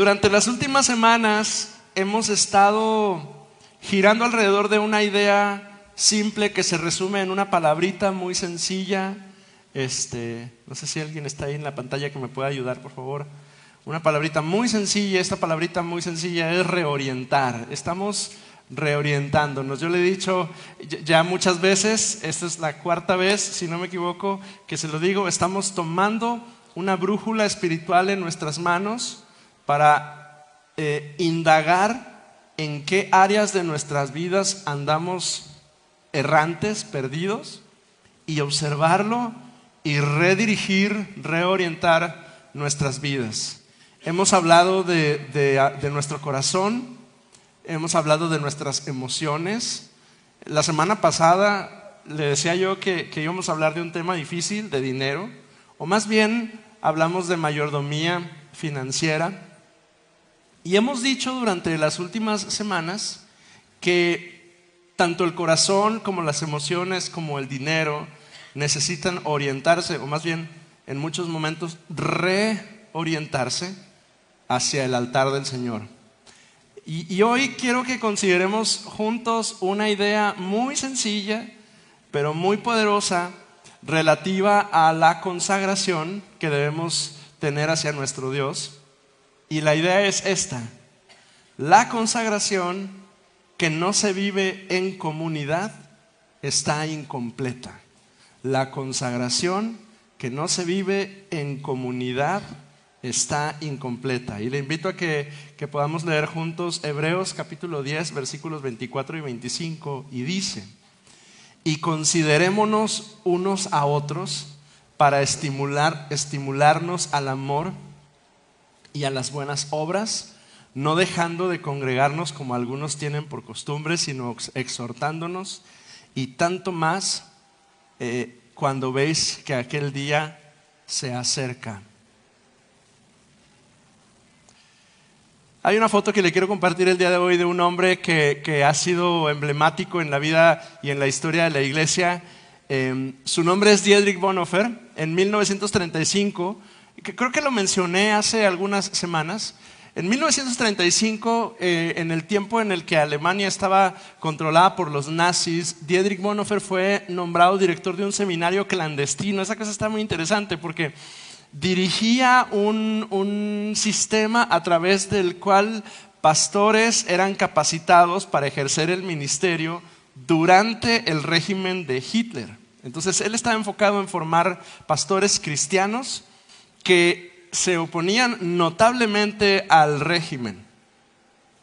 Durante las últimas semanas hemos estado girando alrededor de una idea simple que se resume en una palabrita muy sencilla. No sé si alguien está ahí en la pantalla que me pueda ayudar, por favor. Una palabrita muy sencilla, esta palabrita muy sencilla es reorientar. Estamos reorientándonos. Yo le he dicho ya muchas veces, esta es la cuarta vez, si no me equivoco, que se lo digo, estamos tomando una brújula espiritual en nuestras manos para indagar en qué áreas de nuestras vidas andamos errantes, perdidos, y observarlo y redirigir, reorientar nuestras vidas. Hemos hablado de nuestro corazón, hemos hablado de nuestras emociones. La semana pasada le decía yo que íbamos a hablar de un tema difícil, de dinero, o más bien hablamos de mayordomía financiera. Y hemos dicho durante las últimas semanas que tanto el corazón como las emociones como el dinero necesitan orientarse, o más bien en muchos momentos reorientarse hacia el altar del Señor. Y hoy quiero que consideremos juntos una idea muy sencilla, pero muy poderosa, relativa a la consagración que debemos tener hacia nuestro Dios. Y la idea es esta: la consagración que no se vive en comunidad está incompleta. La consagración que no se vive en comunidad está incompleta. Y le invito a que podamos leer juntos Hebreos capítulo 10, versículos 24 y 25, y dice: y considerémonos unos a otros para estimularnos al amor y a las buenas obras, no dejando de congregarnos como algunos tienen por costumbre, sino exhortándonos, y tanto más cuando veis que aquel día se acerca. Hay una foto que le quiero compartir el día de hoy de un hombre que ha sido emblemático en la vida y en la historia de la iglesia. Su nombre es Dietrich Bonhoeffer. En 1935, creo que lo mencioné hace algunas semanas, en 1935, en el tiempo en el que Alemania estaba controlada por los nazis, Dietrich Bonhoeffer fue nombrado director de un seminario clandestino. Esa cosa está muy interesante porque dirigía un sistema a través del cual pastores eran capacitados para ejercer el ministerio durante el régimen de Hitler. Entonces él estaba enfocado en formar pastores cristianos que se oponían notablemente al régimen.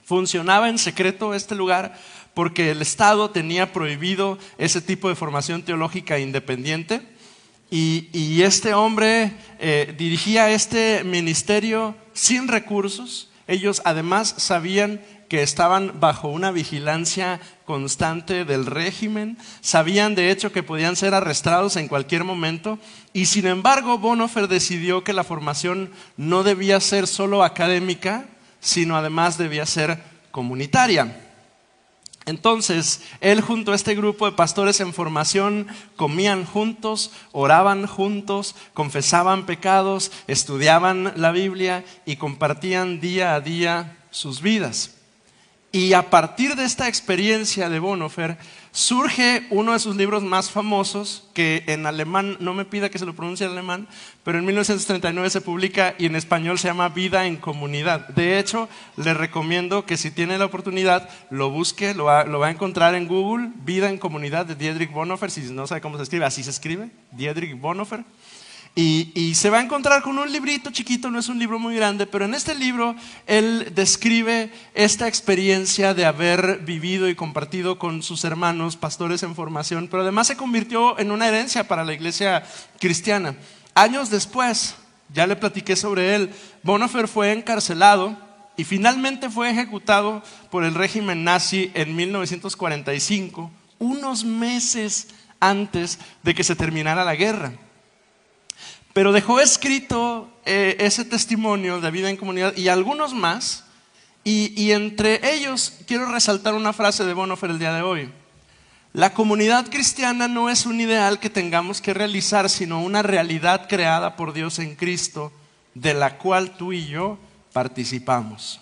Funcionaba en secreto este lugar porque el Estado tenía prohibido ese tipo de formación teológica independiente. Y este hombre dirigía este ministerio sin recursos. Ellos además sabían que estaban bajo una vigilancia constante del régimen, sabían de hecho que podían ser arrestados en cualquier momento, y sin embargo Bonhoeffer decidió que la formación no debía ser solo académica, sino además debía ser comunitaria. Entonces, él junto a este grupo de pastores en formación comían juntos, oraban juntos, confesaban pecados, estudiaban la Biblia y compartían día a día sus vidas. Y a partir de esta experiencia de Bonhoeffer surge uno de sus libros más famosos, que en alemán, no me pida que se lo pronuncie en alemán, pero en 1939 se publica y en español se llama Vida en Comunidad. De hecho, le recomiendo que si tiene la oportunidad lo busque, lo va a encontrar en Google, Vida en Comunidad de Dietrich Bonhoeffer. Si no sabe cómo se escribe, así se escribe, Dietrich Bonhoeffer. Y se va a encontrar con un librito chiquito, no es un libro muy grande, pero en este libro él describe esta experiencia de haber vivido y compartido con sus hermanos, pastores en formación, pero además se convirtió en una herencia para la iglesia cristiana. Años después, ya le platiqué sobre él, Bonhoeffer fue encarcelado y finalmente fue ejecutado por el régimen nazi en 1945, unos meses antes de que se terminara la guerra. Pero dejó escrito ese testimonio de vida en comunidad y algunos más, y entre ellos quiero resaltar una frase de Bonhoeffer el día de hoy. La comunidad cristiana no es un ideal que tengamos que realizar, sino una realidad creada por Dios en Cristo, de la cual tú y yo participamos.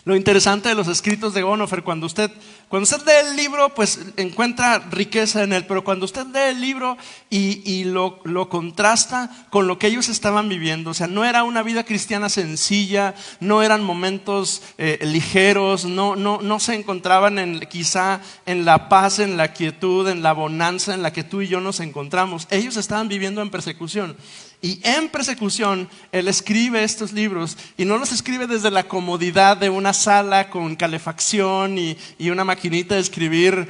Lo interesante de los escritos de Bonhoeffer, cuando usted lee el libro, pues encuentra riqueza en él, pero cuando usted lee el libro y lo contrasta con lo que ellos estaban viviendo, o sea, no era una vida cristiana sencilla, no eran momentos ligeros, no se encontraban quizá en la paz, en la quietud, en la bonanza en la que tú y yo nos encontramos. Ellos estaban viviendo en persecución. Y en persecución, él escribe estos libros y no los escribe desde la comodidad de una sala con calefacción y una maquinita de escribir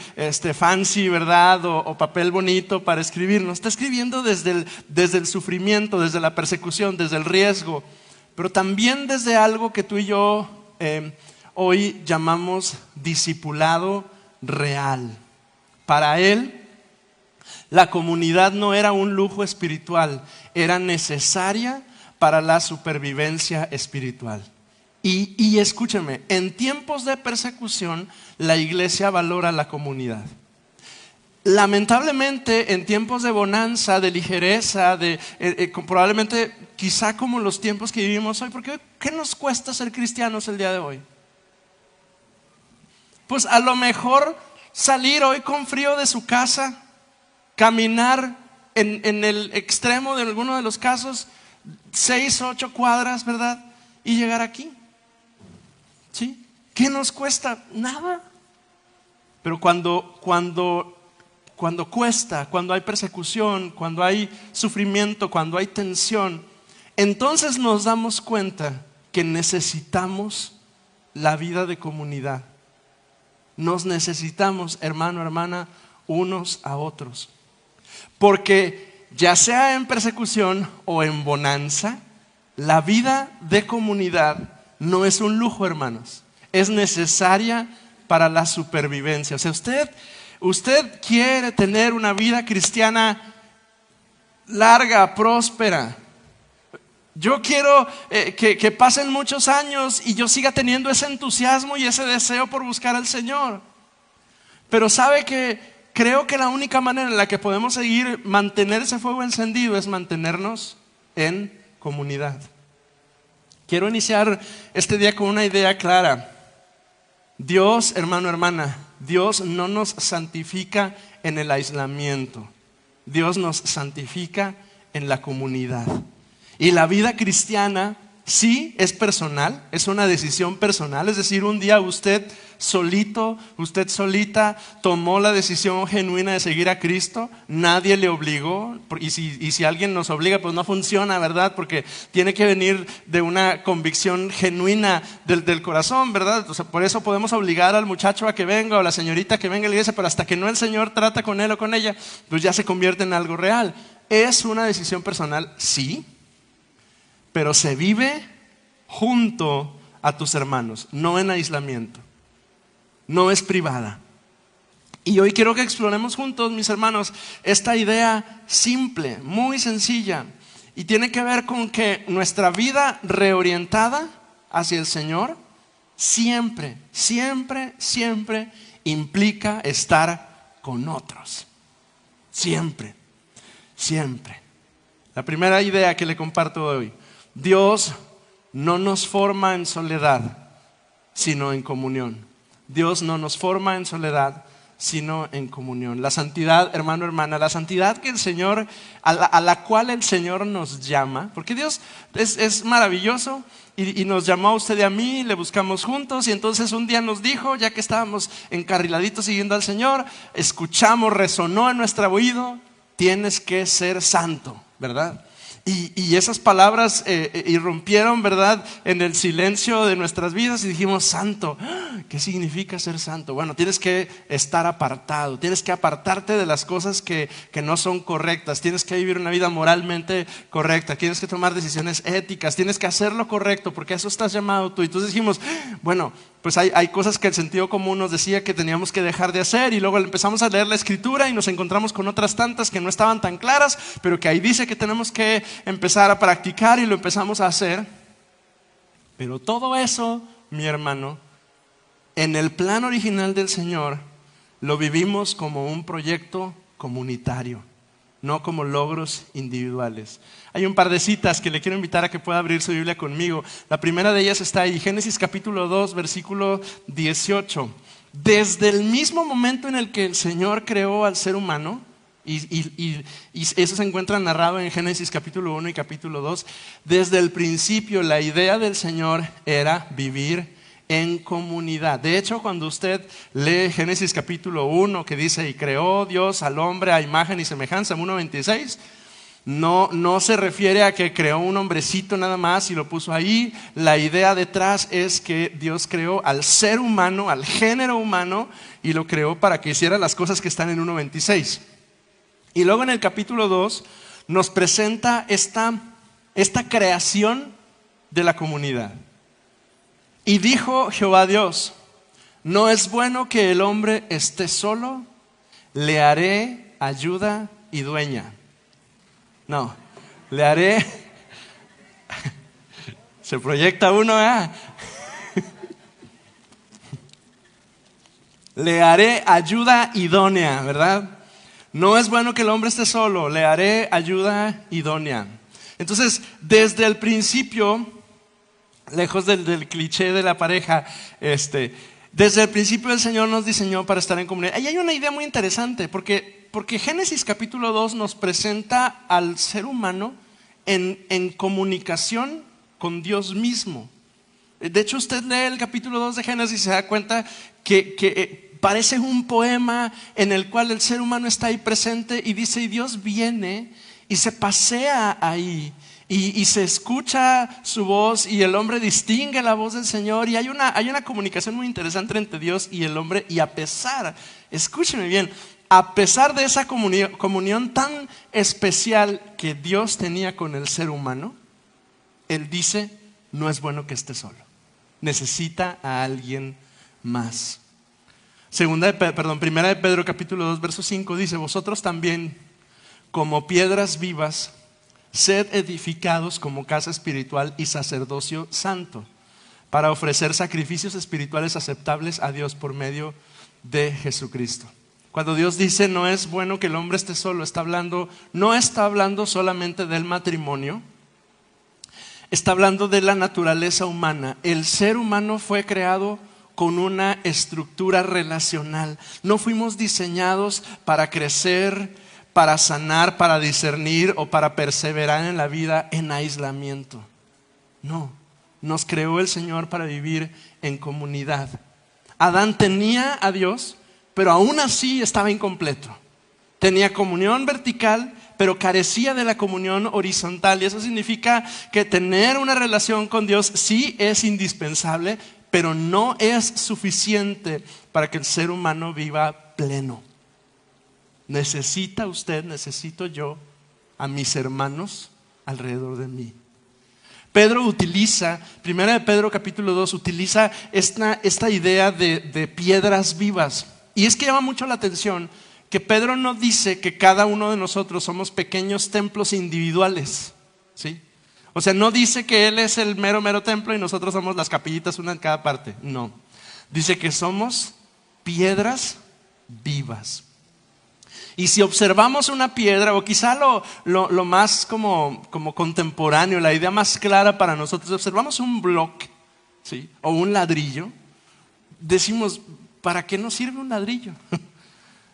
fancy, ¿verdad? O papel bonito para escribir. No, está escribiendo desde el sufrimiento, desde la persecución, desde el riesgo, pero también desde algo que tú y yo hoy llamamos discipulado real. Para él, la comunidad no era un lujo espiritual, era necesaria para la supervivencia espiritual. Y escúcheme, en tiempos de persecución, la iglesia valora la comunidad. Lamentablemente, en tiempos de bonanza, de ligereza, probablemente quizá como los tiempos que vivimos hoy, porque ¿qué nos cuesta ser cristianos el día de hoy? Pues a lo mejor salir hoy con frío de su casa, caminar en el extremo de alguno de los casos 6, 8 cuadras, ¿verdad? Y llegar aquí. ¿Sí? ¿Qué nos cuesta? Nada. Pero cuando cuesta, cuando hay persecución, cuando hay sufrimiento, cuando hay tensión, entonces nos damos cuenta que necesitamos la vida de comunidad. Nos necesitamos, hermano, hermana, unos a otros. Porque ya sea en persecución o en bonanza, la vida de comunidad no es un lujo, hermanos. Es necesaria para la supervivencia. O sea, usted quiere tener una vida cristiana larga, próspera. Yo quiero que pasen muchos años y yo siga teniendo ese entusiasmo y ese deseo por buscar al Señor. Pero sabe que creo que la única manera en la que podemos mantener ese fuego encendido es mantenernos en comunidad. Quiero iniciar este día con una idea clara. Dios, hermano, hermana, Dios no nos santifica en el aislamiento. Dios nos santifica en la comunidad. Y la vida cristiana sí es personal, es una decisión personal. Es decir, un día usted solito, usted solita tomó la decisión genuina de seguir a Cristo. Nadie le obligó. Y si alguien nos obliga, pues no funciona, ¿verdad? Porque tiene que venir de una convicción genuina del corazón, ¿verdad? O sea, por eso podemos obligar al muchacho a que venga o a la señorita que venga a la iglesia, pero hasta que no el Señor trata con él o con ella, pues ya se convierte en algo real. Es una decisión personal, sí, pero se vive junto a tus hermanos, no en aislamiento. No es privada. Y hoy quiero que exploremos juntos, mis hermanos, esta idea simple, muy sencilla, y tiene que ver con que nuestra vida reorientada hacia el Señor siempre, siempre, siempre implica estar con otros. Siempre, siempre. La primera idea que le comparto hoy: Dios no nos forma en soledad, sino en comunión. Dios no nos forma en soledad, sino en comunión. La santidad, hermano, hermana, la santidad que el Señor, a la cual el Señor nos llama, porque Dios es maravilloso y nos llamó a usted y a mí, le buscamos juntos, y entonces un día nos dijo, ya que estábamos encarriladitos siguiendo al Señor, escuchamos, resonó en nuestro oído: tienes que ser santo, ¿verdad? Y esas palabras irrumpieron, ¿verdad?, en el silencio de nuestras vidas y dijimos: santo, ¿qué significa ser santo? Bueno, tienes que estar apartado, tienes que apartarte de las cosas que no son correctas, tienes que vivir una vida moralmente correcta, tienes que tomar decisiones éticas, tienes que hacer lo correcto, porque a eso estás llamado tú. Y entonces dijimos: bueno, pues hay cosas que el sentido común nos decía que teníamos que dejar de hacer, y luego empezamos a leer la Escritura y nos encontramos con otras tantas que no estaban tan claras, pero que ahí dice que tenemos que empezar a practicar, y lo empezamos a hacer. Pero todo eso, mi hermano, en el plan original del Señor, lo vivimos como un proyecto comunitario. no como logros individuales. Hay un par de citas que le quiero invitar a que pueda abrir su Biblia conmigo. La primera de ellas está ahí, Génesis capítulo 2, versículo 18. Desde el mismo momento en el que el Señor creó al ser humano, y eso se encuentra narrado en Génesis capítulo 1 y capítulo 2, desde el principio la idea del Señor era vivir en comunidad. De hecho, cuando usted lee Génesis capítulo 1 que dice, y creó Dios al hombre a imagen y semejanza, 1:26, no se refiere a que creó un hombrecito nada más y lo puso ahí. La idea detrás es que Dios creó al ser humano, al género humano, y lo creó para que hiciera las cosas que están en 1:26. Y luego en el capítulo 2 nos presenta esta creación de la comunidad. Y dijo Jehová Dios, no es bueno que el hombre esté solo, le haré ayuda y dueña. No, le haré, se proyecta uno, le haré ayuda idónea, ¿verdad? No es bueno que el hombre esté solo, le haré ayuda idónea. Entonces, desde el principio, lejos del cliché de la pareja, desde el principio el Señor nos diseñó para estar en comunidad. Ahí hay una idea muy interesante, porque Génesis capítulo 2 nos presenta al ser humano en comunicación con Dios mismo. De hecho, usted lee el capítulo 2 de Génesis y se da cuenta que parece un poema en el cual el ser humano está ahí presente y dice, y Dios viene y se pasea ahí. Y se escucha su voz y el hombre distingue la voz del Señor y hay una comunicación muy interesante entre Dios y el hombre. Y a pesar, escúcheme bien, a pesar de esa comunión tan especial que Dios tenía con el ser humano, Él dice, no es bueno que esté solo, necesita a alguien más. Primera de Pedro capítulo 2 verso 5 dice, vosotros también como piedras vivas sed edificados como casa espiritual y sacerdocio santo, para ofrecer sacrificios espirituales aceptables a Dios por medio de Jesucristo. Cuando Dios dice no es bueno que el hombre esté solo, no está hablando solamente del matrimonio, está hablando de la naturaleza humana. El ser humano fue creado con una estructura relacional. No fuimos diseñados para crecer, para sanar, para discernir o para perseverar en la vida en aislamiento. No, nos creó el Señor para vivir en comunidad. Adán tenía a Dios, pero aún así estaba incompleto. Tenía comunión vertical, pero carecía de la comunión horizontal. Y eso significa que tener una relación con Dios sí es indispensable, pero no es suficiente para que el ser humano viva pleno. Necesita usted, necesito yo a mis hermanos alrededor de mí. Pedro utiliza, primera de Pedro capítulo 2, utiliza esta idea de piedras vivas. Y es que llama mucho la atención que Pedro no dice que cada uno de nosotros somos pequeños templos individuales, ¿sí? O sea, no dice que él es el mero templo y nosotros somos las capillitas, una en cada parte. No, dice que somos piedras vivas. Y si observamos una piedra, o quizá lo más como contemporáneo, la idea más clara para nosotros, observamos un bloque, ¿sí? O un ladrillo, decimos, ¿para qué nos sirve un ladrillo?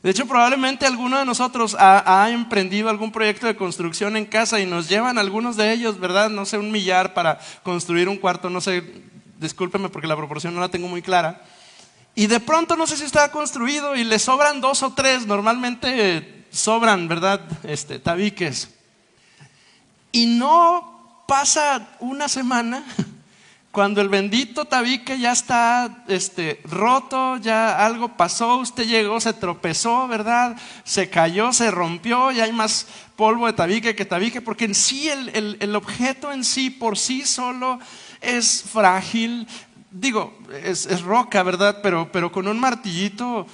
De hecho, probablemente alguno de nosotros ha emprendido algún proyecto de construcción en casa y nos llevan algunos de ellos, ¿verdad? No sé, 1 millar para construir un cuarto, no sé, discúlpeme porque la proporción no la tengo muy clara. Y de pronto no sé si está construido y le sobran 2 o 3, normalmente sobran, ¿verdad? Tabiques. Y no pasa una semana cuando el bendito tabique ya está roto, ya algo pasó, usted llegó, se tropezó, ¿verdad? Se cayó, se rompió, y hay más polvo de tabique que tabique, porque en sí el objeto en sí, por sí solo, es frágil. Digo, es roca, ¿verdad? Pero con un martillito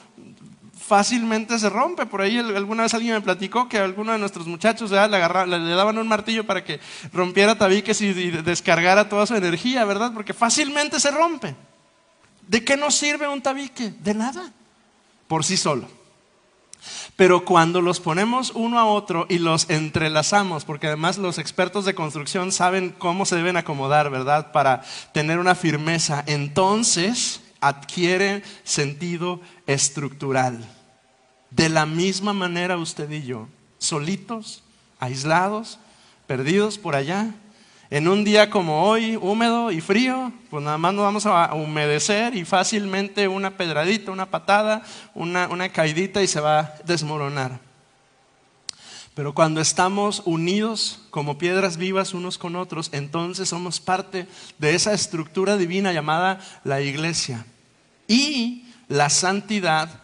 fácilmente se rompe. Por ahí alguna vez alguien me platicó que a alguno de nuestros muchachos le daban un martillo para que rompiera tabiques y descargara toda su energía, ¿verdad? Porque fácilmente se rompe. ¿De qué nos sirve un tabique? De nada, por sí solo. Pero cuando los ponemos uno a otro y los entrelazamos, porque además los expertos de construcción saben cómo se deben acomodar, ¿verdad? Para tener una firmeza, entonces adquiere sentido estructural. De la misma manera usted y yo, solitos, aislados, perdidos por allá, en un día como hoy, húmedo y frío, pues nada más nos vamos a humedecer y fácilmente una pedradita, una patada, una caidita y se va a desmoronar. Pero cuando estamos unidos como piedras vivas unos con otros, entonces somos parte de esa estructura divina llamada la iglesia. Y la santidad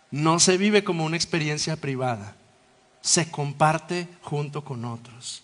no se vive como una experiencia privada, se comparte junto con otros.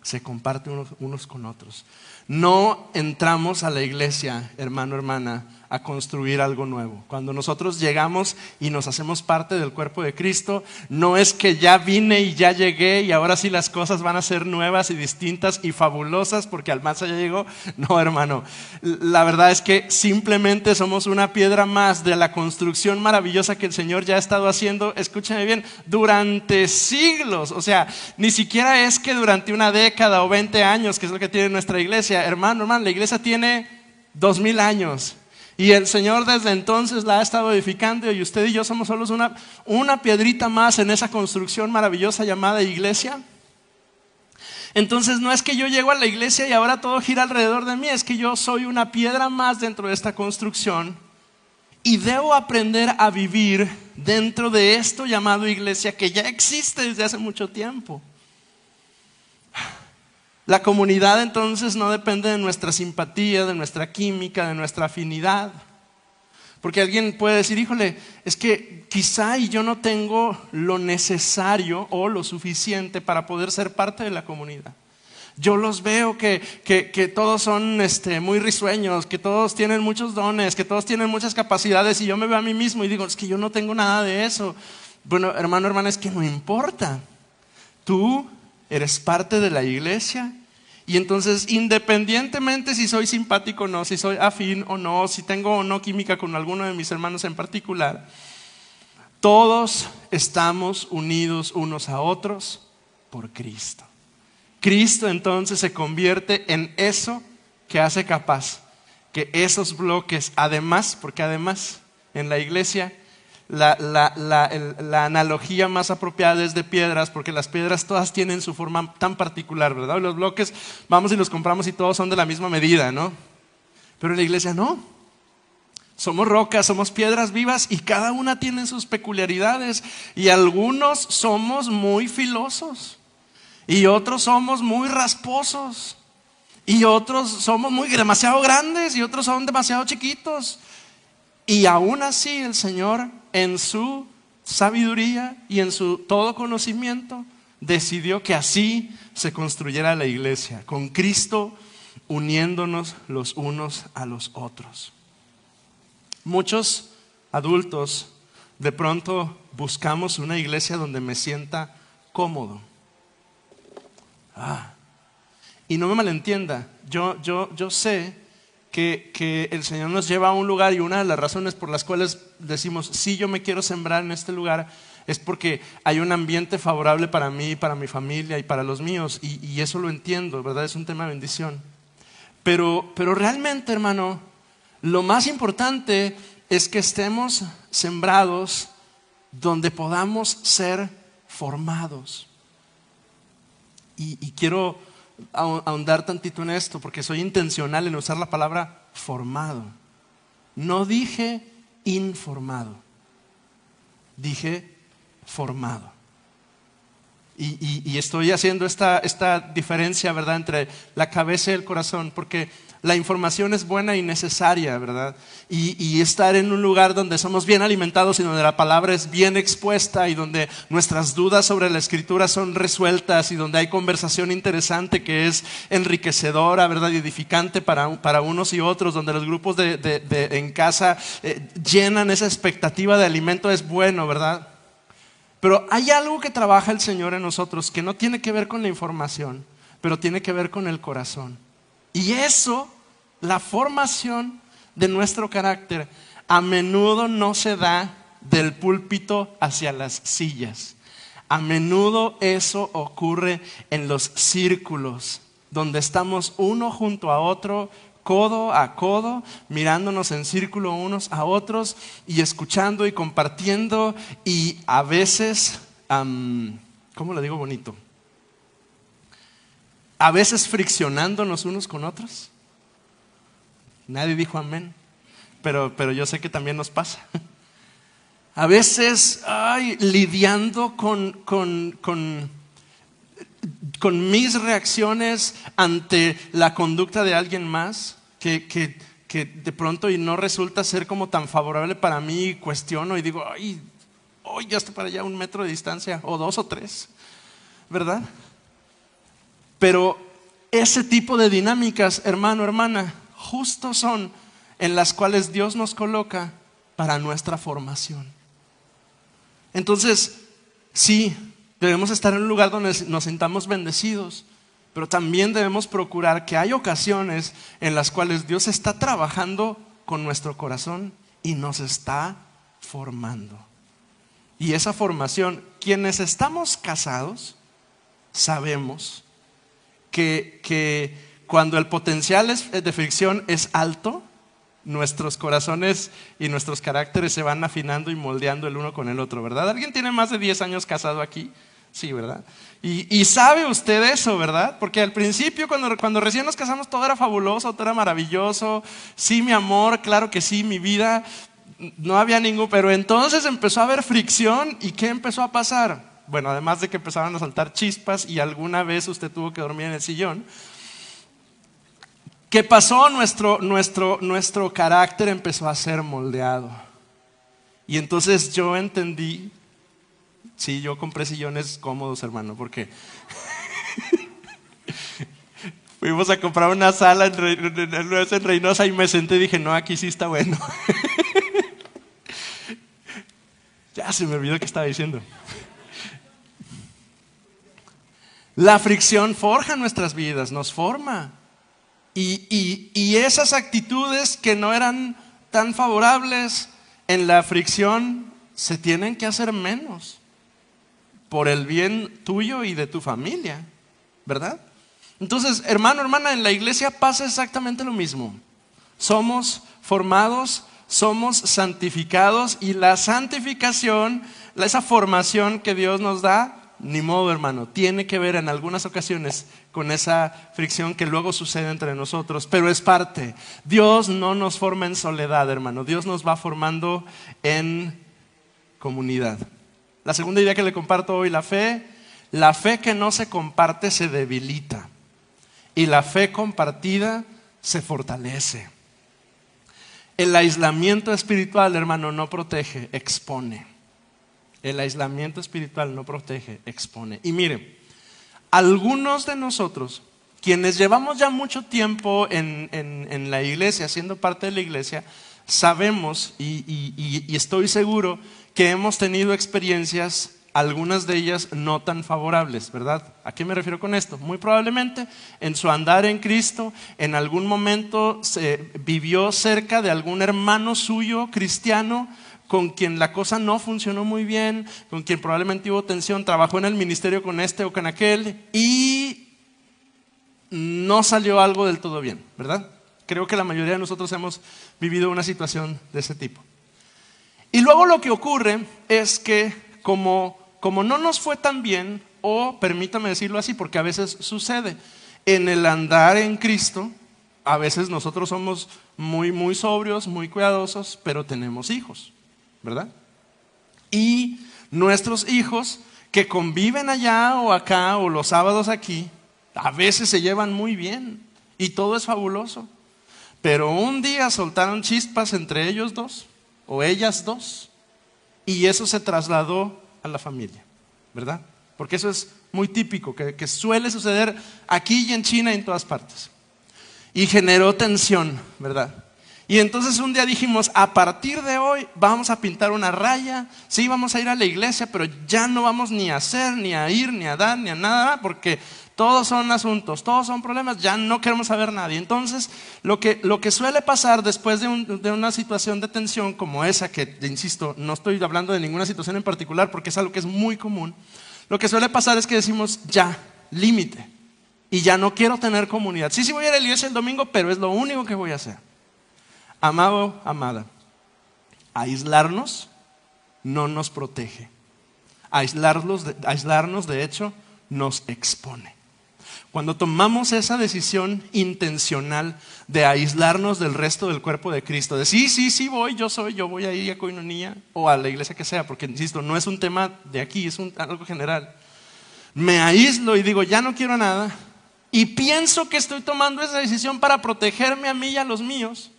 Se comparte unos con otros. No entramos a la iglesia, hermano, hermana, a construir algo nuevo. Cuando nosotros llegamos y nos hacemos parte del cuerpo de Cristo, no es que ya vine y ya llegué y ahora sí las cosas van a ser nuevas y distintas y fabulosas porque Almanza ya llegó. No, hermano, la verdad es que simplemente somos una piedra más de la construcción maravillosa que el Señor ya ha estado haciendo, escúchame bien, durante siglos. O sea, ni siquiera es que durante una década o 20 años, que es lo que tiene nuestra iglesia. Hermano, la iglesia tiene 2000 años. Y el Señor desde entonces la ha estado edificando y usted y yo somos solo una piedrita más en esa construcción maravillosa llamada iglesia. Entonces no es que yo llego a la iglesia y ahora todo gira alrededor de mí, es que yo soy una piedra más dentro de esta construcción y debo aprender a vivir dentro de esto llamado iglesia que ya existe desde hace mucho tiempo. La comunidad entonces no depende de nuestra simpatía, de nuestra química, de nuestra afinidad. Porque alguien puede decir, híjole, es que quizá y yo no tengo lo necesario o lo suficiente para poder ser parte de la comunidad. Yo los veo que todos son muy risueños, que todos tienen muchos dones, que todos tienen muchas capacidades y yo me veo a mí mismo y digo, es que yo no tengo nada de eso. Bueno, hermano, hermana, es que no importa. Tú eres parte de la iglesia y entonces independientemente si soy simpático o no, si soy afín o no, si tengo o no química con alguno de mis hermanos en particular, todos estamos unidos unos a otros por Cristo. Cristo entonces se convierte en eso que hace capaz que esos bloques, además, porque además en la iglesia la analogía más apropiada es de piedras, porque las piedras todas tienen su forma tan particular, ¿verdad? Y los bloques vamos y los compramos y todos son de la misma medida, ¿no? Pero en la iglesia no. Somos rocas, somos piedras vivas y cada una tiene sus peculiaridades y algunos somos muy filosos y otros somos muy rasposos y otros somos demasiado grandes y otros son demasiado chiquitos. Y aún así el Señor en su sabiduría y en su todo conocimiento decidió que así se construyera la iglesia, con Cristo uniéndonos los unos a los otros. Muchos adultos de pronto buscamos una iglesia donde me sienta cómodo. Y no me malentienda, yo sé que el Señor nos lleva a un lugar y una de las razones por las cuales decimos sí, yo me quiero sembrar en este lugar es porque hay un ambiente favorable para mí, para mi familia y para los míos y eso lo entiendo, ¿verdad? Es un tema de bendición. Pero realmente, hermano, lo más importante es que estemos sembrados donde podamos ser formados. Y quiero ahondar tantito en esto porque soy intencional en usar la palabra formado. No dije informado, dije formado. Y estoy haciendo esta diferencia, ¿verdad?, entre la cabeza y el corazón, porque la información es buena y necesaria, ¿verdad? Y estar en un lugar donde somos bien alimentados y donde la palabra es bien expuesta y donde nuestras dudas sobre la escritura son resueltas y donde hay conversación interesante que es enriquecedora, ¿verdad?, y edificante para unos y otros, donde los grupos en casa llenan esa expectativa de alimento, es bueno, ¿verdad? Pero hay algo que trabaja el Señor en nosotros que no tiene que ver con la información, pero tiene que ver con el corazón. Y eso, la formación de nuestro carácter, a menudo no se da del púlpito hacia las sillas. A menudo eso ocurre en los círculos, donde estamos uno junto a otro, codo a codo, mirándonos en círculo unos a otros y escuchando y compartiendo y a veces, ¿cómo lo digo bonito? A veces friccionándonos unos con otros. Nadie dijo amén, pero yo sé que también nos pasa. A veces lidiando con mis reacciones ante la conducta de alguien más que de pronto y no resulta ser como tan favorable para mí, cuestiono y digo, hoy ya estoy para allá 1 metro de distancia, o 2 o 3, ¿verdad? Pero ese tipo de dinámicas, hermano, hermana, justo son en las cuales Dios nos coloca para nuestra formación. Entonces, sí, debemos estar en un lugar donde nos sintamos bendecidos, pero también debemos procurar que hay ocasiones en las cuales Dios está trabajando con nuestro corazón y nos está formando. Y esa formación, quienes estamos casados, sabemos que cuando el potencial de fricción es alto, nuestros corazones y nuestros caracteres se van afinando y moldeando el uno con el otro, ¿verdad? ¿Alguien tiene más de 10 años casado aquí? Sí, ¿verdad? Y sabe usted eso, ¿verdad? Porque al principio, cuando recién nos casamos, todo era fabuloso, todo era maravilloso. Sí, mi amor, claro que sí, mi vida, no había ningún. Pero entonces empezó a haber fricción. ¿Y qué empezó a pasar? Bueno, además de que empezaron a saltar chispas y alguna vez usted tuvo que dormir en el sillón, ¿qué pasó? Nuestro carácter empezó a ser moldeado. Y entonces yo entendí. Sí, yo compré sillones cómodos, hermano, porque fuimos a comprar una sala en Reynosa y me senté y dije, no, aquí sí está bueno. Ya se me olvidó qué estaba diciendo. La fricción forja nuestras vidas, nos forma. Y esas actitudes que no eran tan favorables en la fricción se tienen que hacer menos por el bien tuyo y de tu familia, ¿verdad? Entonces, hermano, hermana, en la iglesia pasa exactamente lo mismo. Somos formados, somos santificados y la santificación, esa formación que Dios nos da, ni modo, hermano, tiene que ver en algunas ocasiones con esa fricción que luego sucede entre nosotros, pero es parte. Dios no nos forma en soledad, hermano. Dios nos va formando en comunidad. La segunda idea que le comparto hoy, la fe que no se comparte se debilita y la fe compartida se fortalece. El aislamiento espiritual, hermano, no protege, expone. El aislamiento espiritual no protege, expone. Y mire, algunos de nosotros, quienes llevamos ya mucho tiempo en la iglesia, siendo parte de la iglesia, sabemos y estoy seguro que hemos tenido experiencias, algunas de ellas no tan favorables, ¿verdad? ¿A qué me refiero con esto? Muy probablemente en su andar en Cristo, en algún momento se vivió cerca de algún hermano suyo cristiano con quien la cosa no funcionó muy bien, con quien probablemente hubo tensión, trabajó en el ministerio con este o con aquel y no salió algo del todo bien, ¿verdad? Creo que la mayoría de nosotros hemos vivido una situación de ese tipo. Y luego lo que ocurre es que como no nos fue tan bien, o permítame decirlo así, porque a veces sucede, en el andar en Cristo, a veces nosotros somos muy, muy sobrios, muy cuidadosos, pero tenemos hijos, ¿verdad? Y nuestros hijos que conviven allá o acá, o los sábados aquí, a veces se llevan muy bien y todo es fabuloso. Pero un día soltaron chispas entre ellos dos, o ellas dos, y eso se trasladó a la familia, ¿verdad? Porque eso es muy típico, que suele suceder aquí y en China y en todas partes. Y generó tensión, ¿verdad? Y entonces un día dijimos, a partir de hoy vamos a pintar una raya, sí, vamos a ir a la iglesia, pero ya no vamos ni a hacer, ni a ir, ni a dar, ni a nada, porque todos son asuntos, todos son problemas, ya no queremos saber nadie. Entonces, lo que suele pasar después de una situación de tensión como esa, que insisto, no estoy hablando de ninguna situación en particular porque es algo que es muy común, lo que suele pasar es que decimos, ya, límite, y ya no quiero tener comunidad. Sí, voy a ir a la iglesia el domingo, pero es lo único que voy a hacer. Amado, amada, aislarnos no nos protege. Aislarnos, de hecho, nos expone. Cuando tomamos esa decisión intencional de aislarnos del resto del cuerpo de Cristo, de sí voy, yo voy a ir a Koinonia o a la iglesia que sea, porque insisto, no es un tema de aquí, es algo general. Me aíslo y digo, ya no quiero nada, y pienso que estoy tomando esa decisión para protegerme a mí y a los míos,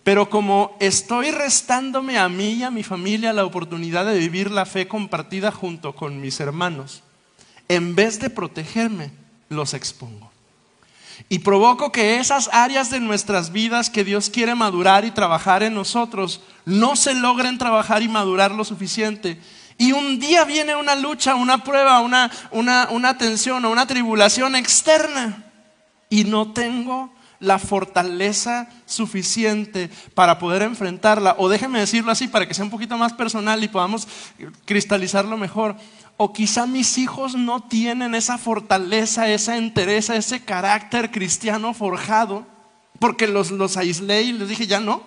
pero como estoy restándome a mí y a mi familia la oportunidad de vivir la fe compartida junto con mis hermanos, en vez de protegerme, los expongo. Y provoco que esas áreas de nuestras vidas que Dios quiere madurar y trabajar en nosotros no se logren trabajar y madurar lo suficiente. Y un día viene una lucha, una prueba, una tensión o una tribulación externa y no tengo la fortaleza suficiente para poder enfrentarla. O déjeme decirlo así para que sea un poquito más personal y podamos cristalizarlo mejor. O quizá mis hijos no tienen esa fortaleza, esa entereza, ese carácter cristiano forjado, porque los aislé y les dije ya no.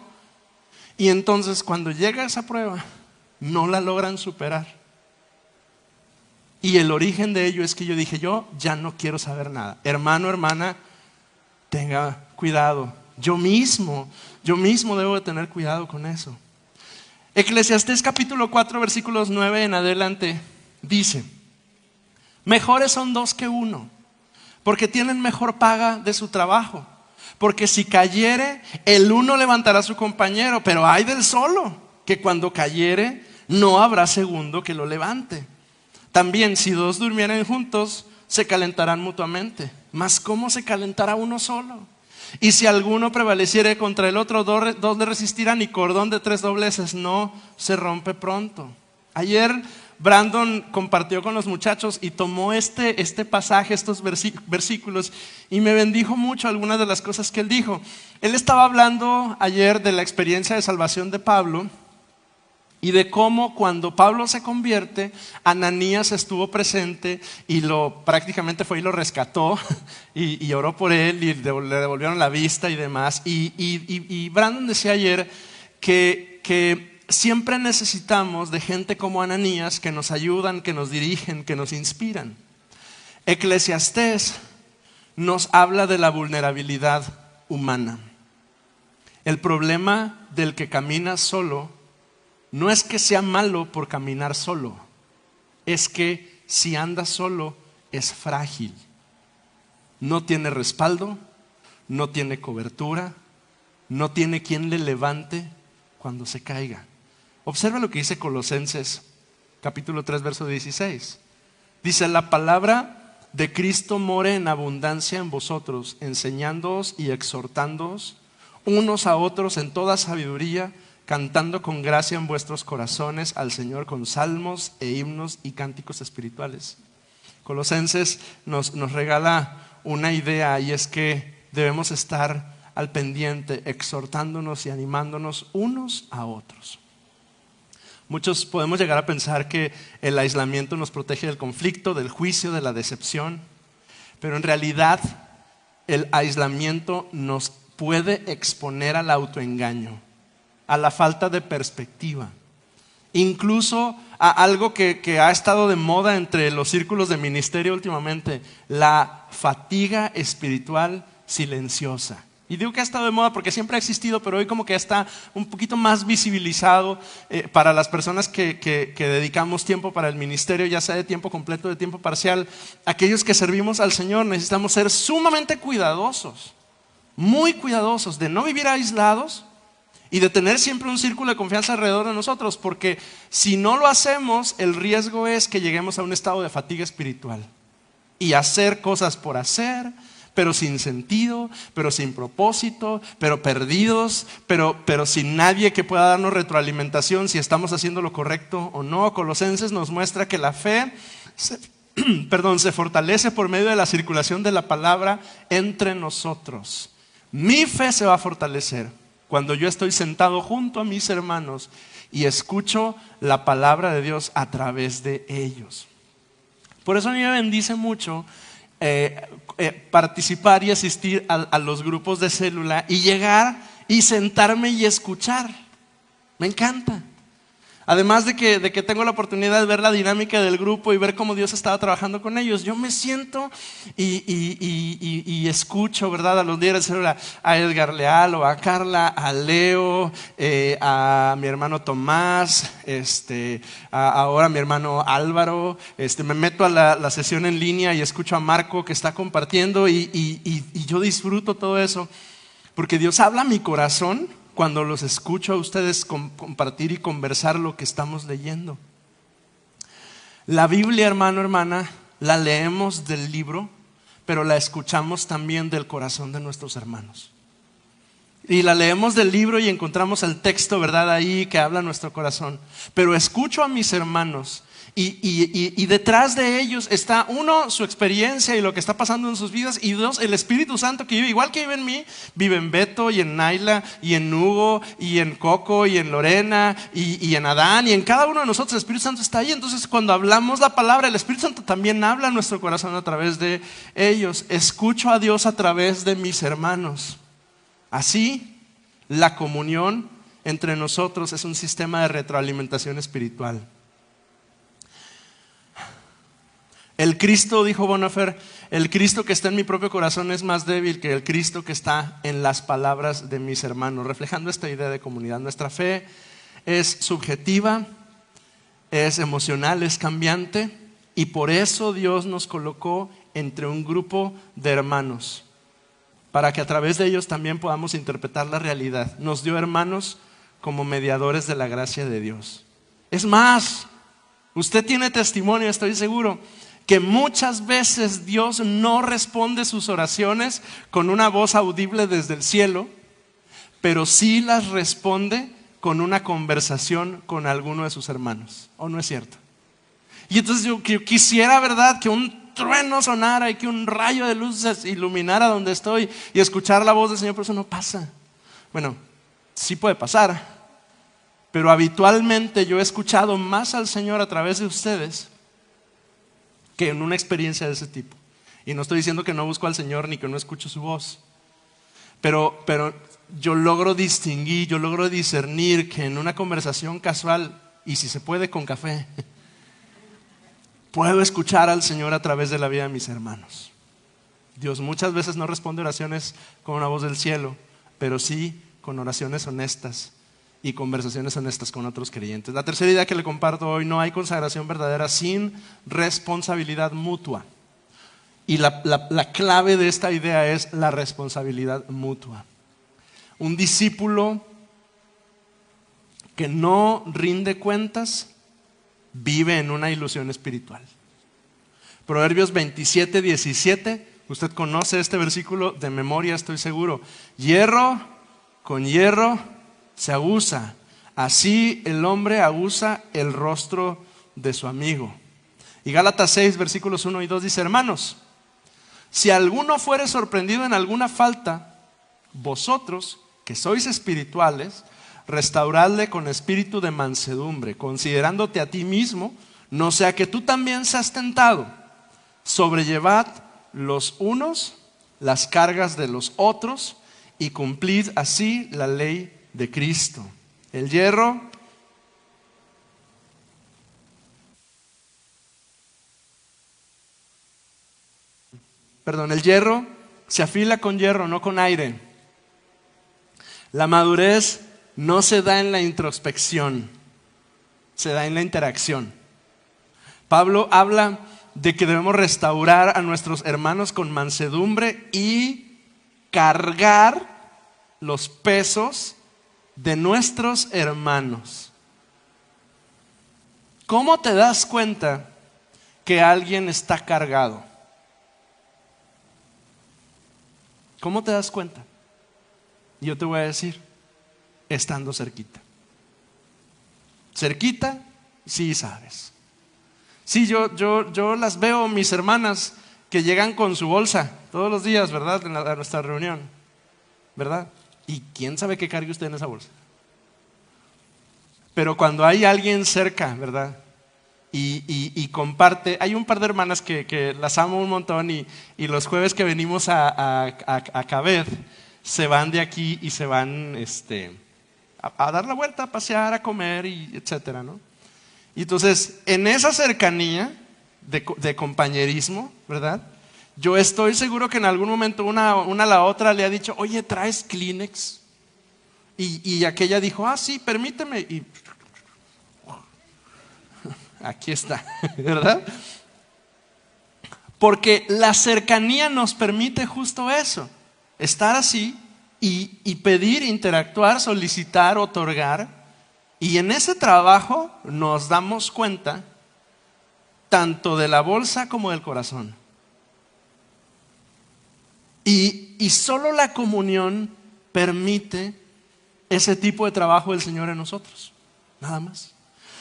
Y entonces cuando llega esa prueba, no la logran superar. Y el origen de ello es que yo dije, yo ya no quiero saber nada. Hermano, hermana, tenga cuidado. Yo mismo debo de tener cuidado con eso. Eclesiastés capítulo 4 versículos 9 en adelante dice: mejores son dos que uno, porque tienen mejor paga de su trabajo. Porque si cayere, el uno levantará a su compañero, pero ay del solo, que cuando cayere no habrá segundo que lo levante. También si dos durmieren juntos, se calentarán mutuamente. Mas ¿cómo se calentará uno solo? Y si alguno prevaleciere contra el otro, dos le resistirán, y cordón de 3 dobleces no se rompe pronto. Ayer Brandon compartió con los muchachos y tomó este pasaje, estos versículos, y me bendijo mucho algunas de las cosas que él dijo. Él estaba hablando ayer de la experiencia de salvación de Pablo y de cómo cuando Pablo se convierte, Ananías estuvo presente y prácticamente fue y lo rescató y oró por él y le devolvieron la vista y demás. Y Brandon decía ayer que siempre necesitamos de gente como Ananías que nos ayudan, que nos dirigen, que nos inspiran. Eclesiastés nos habla de la vulnerabilidad humana. El problema del que camina solo no es que sea malo por caminar solo, es que si anda solo es frágil. No tiene respaldo, no tiene cobertura, no tiene quien le levante cuando se caiga. Observa lo que dice Colosenses capítulo 3 verso 16. Dice: la palabra de Cristo more en abundancia en vosotros, enseñándoos y exhortándoos unos a otros en toda sabiduría, cantando con gracia en vuestros corazones al Señor con salmos e himnos y cánticos espirituales. Colosenses nos regala una idea, y es que debemos estar al pendiente, exhortándonos y animándonos unos a otros. Muchos podemos llegar a pensar que el aislamiento nos protege del conflicto, del juicio, de la decepción, pero en realidad el aislamiento nos puede exponer al autoengaño, a la falta de perspectiva, incluso a algo que ha estado de moda entre los círculos de ministerio últimamente, la fatiga espiritual silenciosa. Y digo que ha estado de moda porque siempre ha existido, pero hoy como que está un poquito más visibilizado para las personas que dedicamos tiempo para el ministerio, ya sea de tiempo completo o de tiempo parcial. Aquellos que servimos al Señor necesitamos ser sumamente cuidadosos, muy cuidadosos de no vivir aislados y de tener siempre un círculo de confianza alrededor de nosotros, porque si no lo hacemos, el riesgo es que lleguemos a un estado de fatiga espiritual y hacer cosas por hacer, pero sin sentido, pero sin propósito, pero perdidos, pero sin nadie que pueda darnos retroalimentación si estamos haciendo lo correcto o no. Colosenses nos muestra que la fe perdón, se fortalece por medio de la circulación de la palabra entre nosotros. Mi fe se va a fortalecer cuando yo estoy sentado junto a mis hermanos y escucho la palabra de Dios a través de ellos. Por eso a mí me bendice mucho participar y asistir a los grupos de célula y llegar y sentarme y escuchar. Me encanta. Además de que tengo la oportunidad de ver la dinámica del grupo y ver cómo Dios estaba trabajando con ellos, yo me siento y escucho, ¿verdad? A los líderes de célula, a Edgar Leal o a Carla, a Leo, a mi hermano Tomás, ahora a mi hermano Álvaro. Me meto a la sesión en línea y escucho a Marco que está compartiendo y yo disfruto todo eso porque Dios habla a mi corazón cuando los escucho a ustedes compartir y conversar lo que estamos leyendo. La Biblia, hermano, hermana, la leemos del libro, pero la escuchamos también del corazón de nuestros hermanos. Y la leemos del libro y encontramos el texto, ¿verdad? Ahí que habla nuestro corazón. Pero escucho a mis hermanos y detrás de ellos está, uno, su experiencia y lo que está pasando en sus vidas, y dos, el Espíritu Santo que vive, igual que vive en mí, vive en Beto y en Naila y en Hugo y en Coco y en Lorena y en Adán y en cada uno de nosotros. El Espíritu Santo está ahí. Entonces cuando hablamos la palabra, el Espíritu Santo también habla a nuestro corazón a través de ellos. Escucho a Dios a través de mis hermanos. Así, la comunión entre nosotros es un sistema de retroalimentación espiritual. El Cristo, dijo Bonhoeffer, el Cristo que está en mi propio corazón es más débil que el Cristo que está en las palabras de mis hermanos, reflejando esta idea de comunidad. Nuestra fe es subjetiva, es emocional, es cambiante, y por eso Dios nos colocó entre un grupo de hermanos, para que a través de ellos también podamos interpretar la realidad. Nos dio hermanos como mediadores de la gracia de Dios. Es más, usted tiene testimonio, estoy seguro, que muchas veces Dios no responde sus oraciones con una voz audible desde el cielo, pero sí las responde con una conversación con alguno de sus hermanos. ¿O no es cierto? Y entonces yo quisiera, ¿verdad?, que un trueno sonara y que un rayo de luz se iluminara donde estoy y escuchar la voz del Señor, pero eso no pasa. Bueno, sí puede pasar, pero habitualmente yo he escuchado más al Señor a través de ustedes que en una experiencia de ese tipo. Y no estoy diciendo que no busco al Señor ni que no escucho su voz, pero yo logro distinguir, yo logro discernir que en una conversación casual, y si se puede con café, puedo escuchar al Señor a través de la vida de mis hermanos. Dios muchas veces no responde oraciones con una voz del cielo, pero sí con oraciones honestas y conversaciones honestas con otros creyentes. La tercera idea que le comparto hoy: no hay consagración verdadera sin responsabilidad mutua. Y la clave de esta idea es la responsabilidad mutua. Un discípulo que no rinde cuentas vive en una ilusión espiritual. Proverbios 27:17, usted conoce este versículo de memoria, estoy seguro. Hierro con hierro se aguza, así el hombre aguza el rostro de su amigo. Y Gálatas 6, versículos 1 y 2 dice: hermanos, si alguno fuere sorprendido en alguna falta, vosotros que sois espirituales, restauradle con espíritu de mansedumbre, considerándote a ti mismo, no sea que tú también seas tentado. Sobrellevad los unos las cargas de los otros y cumplid así la ley de Cristo. El hierro se afila con hierro, no con aire. La madurez no se da en la introspección, se da en la interacción. Pablo habla de que debemos restaurar a nuestros hermanos con mansedumbre y cargar los pesos de nuestros hermanos. ¿Cómo te das cuenta que alguien está cargado? ¿Cómo te das cuenta? Yo te voy a decir: estando cerquita. Cerquita, sí sabes. Sí, yo las veo, mis hermanas, que llegan con su bolsa todos los días, ¿verdad? A nuestra reunión, ¿verdad? Y quién sabe qué cargue usted en esa bolsa. Pero cuando hay alguien cerca, ¿verdad? Y comparte, hay un par de hermanas que las amo un montón y los jueves que venimos a Cabed, se van de aquí y se van a dar la vuelta, a pasear, a comer, y etcétera, ¿no? Y entonces, en esa cercanía de compañerismo, ¿verdad? Yo estoy seguro que en algún momento una a la otra le ha dicho, oye, ¿traes Kleenex? Y aquella dijo, sí, permíteme. Y aquí está, ¿verdad? Porque la cercanía nos permite justo eso, estar así y pedir, interactuar, solicitar, otorgar. Y en ese trabajo nos damos cuenta tanto de la bolsa como del corazón. Y solo la comunión permite ese tipo de trabajo del Señor en nosotros, nada más.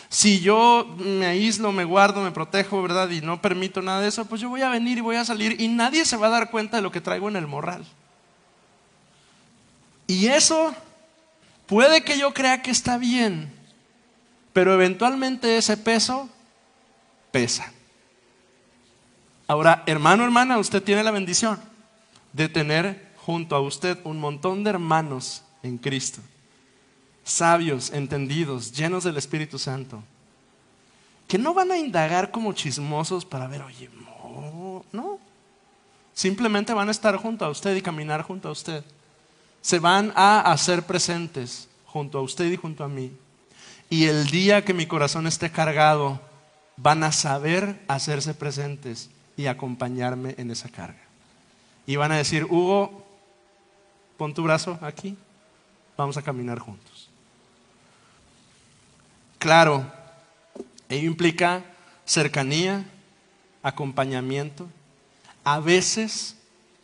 Si yo me aíslo, me guardo, me protejo, ¿verdad? Y no permito nada de eso, pues yo voy a venir y voy a salir y nadie se va a dar cuenta de lo que traigo en el morral. Y eso puede que yo crea que está bien, pero eventualmente ese peso pesa. Ahora, hermano, hermana, usted tiene la bendición de tener junto a usted un montón de hermanos en Cristo, sabios, entendidos, llenos del Espíritu Santo, que no van a indagar como chismosos para ver, oye, no, simplemente van a estar junto a usted y caminar junto a usted. Se van a hacer presentes junto a usted y junto a mí. Y el día que mi corazón esté cargado, van a saber hacerse presentes y acompañarme en esa carga. Y van a decir, Hugo, pon tu brazo aquí, vamos a caminar juntos. Claro, ello implica cercanía, acompañamiento, a veces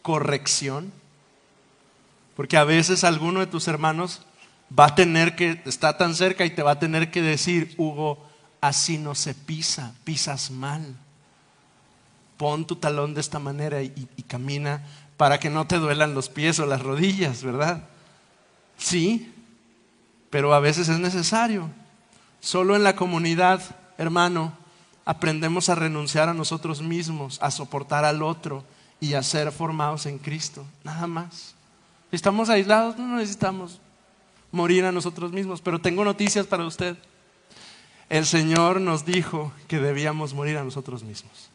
corrección, porque a veces alguno de tus hermanos va a tener que, está tan cerca y te va a tener que decir, Hugo, así no se pisa, pisas mal. Pon tu talón de esta manera y camina para que no te duelan los pies o las rodillas, ¿verdad? Sí, pero a veces es necesario. Solo en la comunidad, hermano, aprendemos a renunciar a nosotros mismos, a soportar al otro y a ser formados en Cristo, nada más. Si estamos aislados, no necesitamos morir a nosotros mismos, pero tengo noticias para usted. El Señor nos dijo que debíamos morir a nosotros mismos,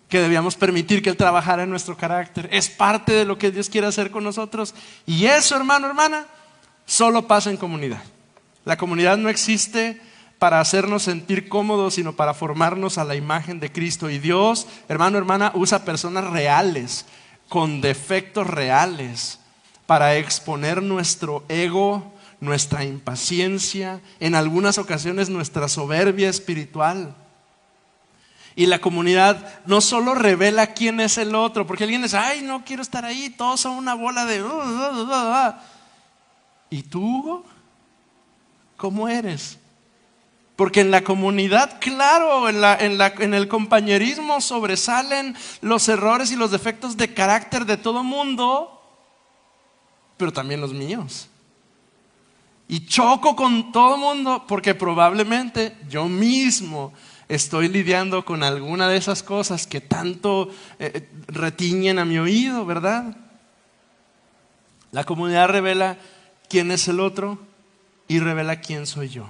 que debíamos permitir que Él trabajara en nuestro carácter. Es parte de lo que Dios quiere hacer con nosotros. Y eso, hermano, hermana, solo pasa en comunidad. La comunidad no existe para hacernos sentir cómodos, sino para formarnos a la imagen de Cristo. Y Dios, hermano, hermana, usa personas reales, con defectos reales, para exponer nuestro ego, nuestra impaciencia, en algunas ocasiones nuestra soberbia espiritual. Y la comunidad no solo revela quién es el otro, porque alguien dice, ay, no quiero estar ahí, todos son una bola de... ¿Y tú, Hugo? ¿Cómo eres? Porque en la comunidad, claro, en el compañerismo sobresalen los errores y los defectos de carácter de todo mundo, pero también los míos. Y choco con todo mundo porque probablemente yo mismo estoy lidiando con alguna de esas cosas que tanto retiñen a mi oído, ¿verdad? La comunidad revela quién es el otro y revela quién soy yo.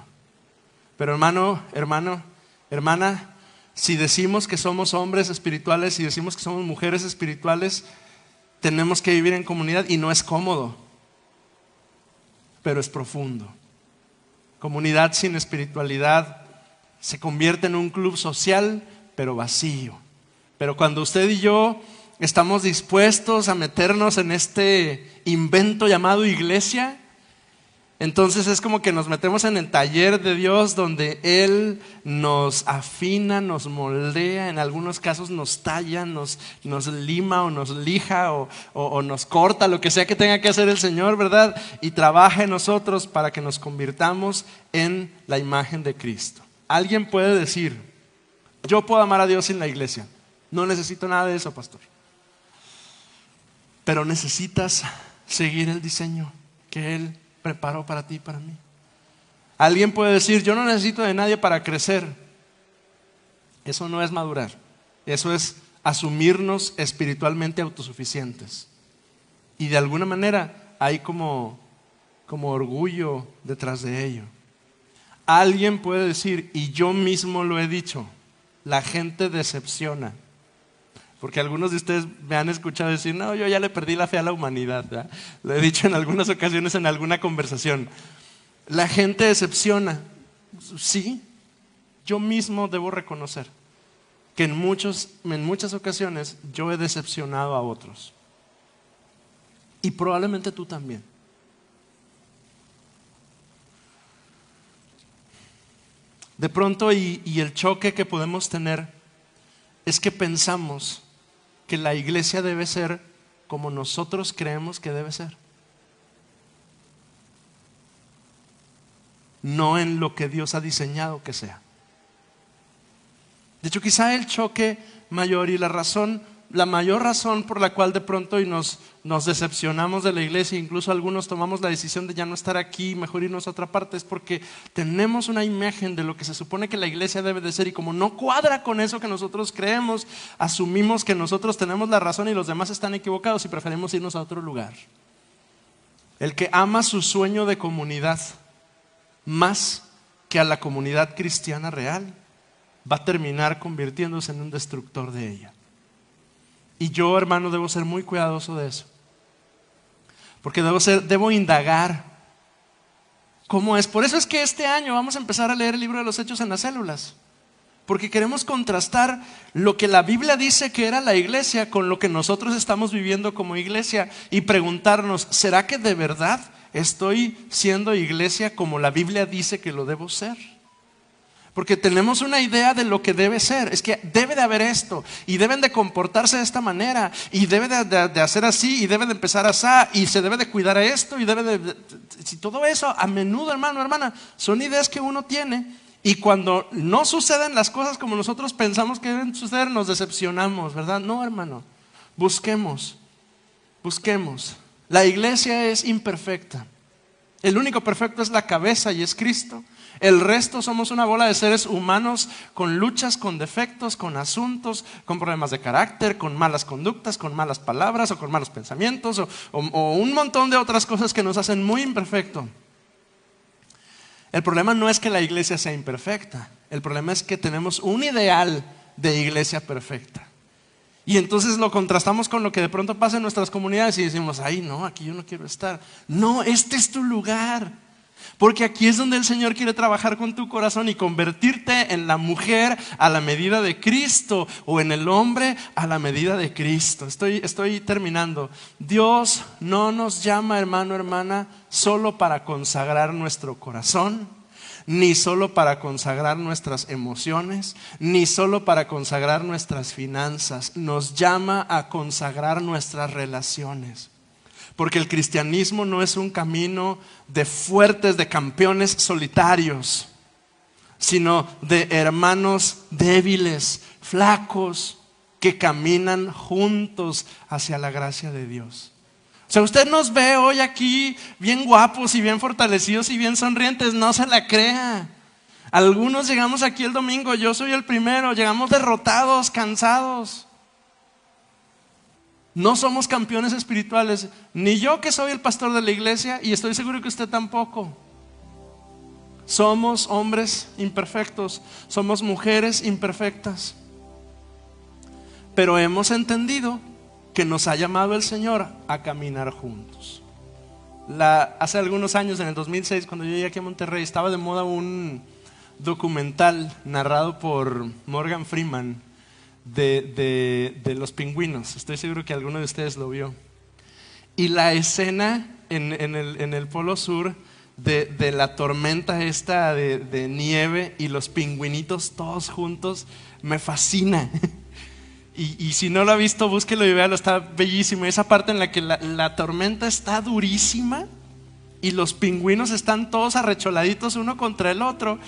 Pero hermano, hermana, si decimos que somos hombres espirituales, si decimos que somos mujeres espirituales, tenemos que vivir en comunidad y no es cómodo, pero es profundo. Comunidad sin espiritualidad se convierte en un club social, pero vacío. Pero cuando usted y yo estamos dispuestos a meternos en este invento llamado iglesia, entonces es como que nos metemos en el taller de Dios, donde Él nos afina, nos moldea, en algunos casos nos talla, nos lima o nos lija o nos corta, lo que sea que tenga que hacer el Señor, ¿verdad? Y trabaja en nosotros para que nos convirtamos en la imagen de Cristo. Alguien puede decir, Yo puedo amar a Dios sin la iglesia. No necesito nada de eso, pastor. Pero necesitas seguir el diseño que Él preparó para ti y para mí. Alguien puede decir, yo no necesito de nadie para crecer. Eso no es madurar. Eso es asumirnos espiritualmente autosuficientes. Y de alguna manera hay como orgullo detrás de ello. Alguien puede decir, y yo mismo lo he dicho, la gente decepciona. Porque algunos de ustedes me han escuchado decir, no, yo ya le perdí la fe a la humanidad, ¿verdad? Lo he dicho en algunas ocasiones en alguna conversación. La gente decepciona. Sí, yo mismo debo reconocer que en muchas ocasiones yo he decepcionado a otros. Y probablemente tú también. De pronto, y el choque que podemos tener es que pensamos que la iglesia debe ser como nosotros creemos que debe ser, no en lo que Dios ha diseñado que sea. De hecho, quizá el choque mayor y la mayor razón por la cual de pronto nos decepcionamos de la iglesia, incluso algunos tomamos la decisión de ya no estar aquí, mejor irnos a otra parte, es porque tenemos una imagen de lo que se supone que la iglesia debe de ser, y como no cuadra con eso que nosotros creemos, asumimos que nosotros tenemos la razón y los demás están equivocados y preferimos irnos a otro lugar. El que ama su sueño de comunidad más que a la comunidad cristiana real va a terminar convirtiéndose en un destructor de ella. Y yo, hermano, debo ser muy cuidadoso de eso. Porque debo indagar cómo es. Por eso es que este año vamos a empezar a leer el libro de los Hechos en las células. Porque queremos contrastar lo que la Biblia dice que era la iglesia con lo que nosotros estamos viviendo como iglesia. Y preguntarnos, ¿será que de verdad estoy siendo iglesia como la Biblia dice que lo debo ser? Porque tenemos una idea de lo que debe ser. Es que debe de haber esto, y deben de comportarse de esta manera, y debe de hacer así, y debe de empezar así, y se debe de cuidar a esto, y si todo eso a menudo, hermano, hermana, son ideas que uno tiene, y cuando no suceden las cosas como nosotros pensamos que deben suceder, nos decepcionamos, ¿verdad? No, hermano, busquemos. La iglesia es imperfecta. El único perfecto es la cabeza, y es Cristo. El resto somos una bola de seres humanos con luchas, con defectos, con asuntos, con problemas de carácter, con malas conductas, con malas palabras o con malos pensamientos o un montón de otras cosas que nos hacen muy imperfectos. El problema no es que la iglesia sea imperfecta. El problema es que tenemos un ideal de iglesia perfecta. Y entonces lo contrastamos con lo que de pronto pasa en nuestras comunidades y decimos, ay no, aquí yo no quiero estar. No, este es tu lugar. Porque aquí es donde el Señor quiere trabajar con tu corazón y convertirte en la mujer a la medida de Cristo, o en el hombre a la medida de Cristo. Estoy terminando. Dios no nos llama, hermano, hermana, solo para consagrar nuestro corazón, ni solo para consagrar nuestras emociones, ni solo para consagrar nuestras finanzas. Nos llama a consagrar nuestras relaciones. Porque el cristianismo no es un camino de fuertes, de campeones solitarios, sino de hermanos débiles, flacos, que caminan juntos hacia la gracia de Dios. O sea, usted nos ve hoy aquí bien guapos y bien fortalecidos y bien sonrientes, no se la crea. Algunos llegamos aquí el domingo, yo soy el primero, llegamos derrotados, cansados. No somos campeones espirituales, ni yo que soy el pastor de la iglesia, y estoy seguro que usted tampoco. Somos hombres imperfectos, somos mujeres imperfectas, pero hemos entendido que nos ha llamado el Señor a caminar juntos. Hace algunos años, en el 2006, cuando yo llegué aquí a Monterrey, estaba de moda un documental narrado por Morgan Freeman de los pingüinos. Estoy seguro que alguno de ustedes lo vio. Y la escena en el Polo Sur de la tormenta esta de nieve y los pingüinitos todos juntos me fascina. Y si no lo ha visto, búsquelo y véalo, está bellísimo. Esa parte en la que la tormenta está durísima y los pingüinos están todos arrecholaditos uno contra el otro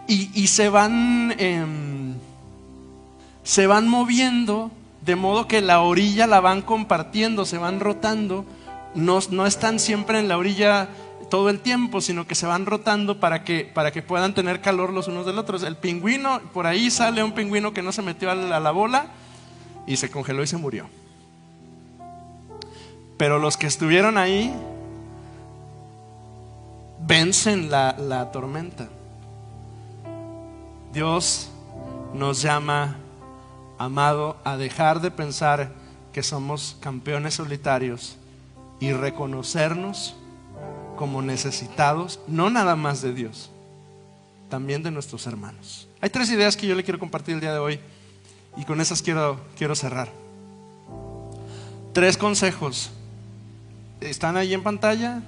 y se van se van moviendo de modo que la orilla la van compartiendo, se van rotando, no están siempre en la orilla todo el tiempo, sino que se van rotando para que puedan tener calor los unos del otro. El pingüino, por ahí sale un pingüino que no se metió a la bola y se congeló y se murió. Pero los que estuvieron ahí vencen la tormenta. Dios nos llama, amado, a dejar de pensar que somos campeones solitarios y reconocernos como necesitados, no nada más de Dios, también de nuestros hermanos. Hay 3 ideas que yo le quiero compartir el día de hoy y con esas quiero cerrar. 3 consejos. Están ahí en pantalla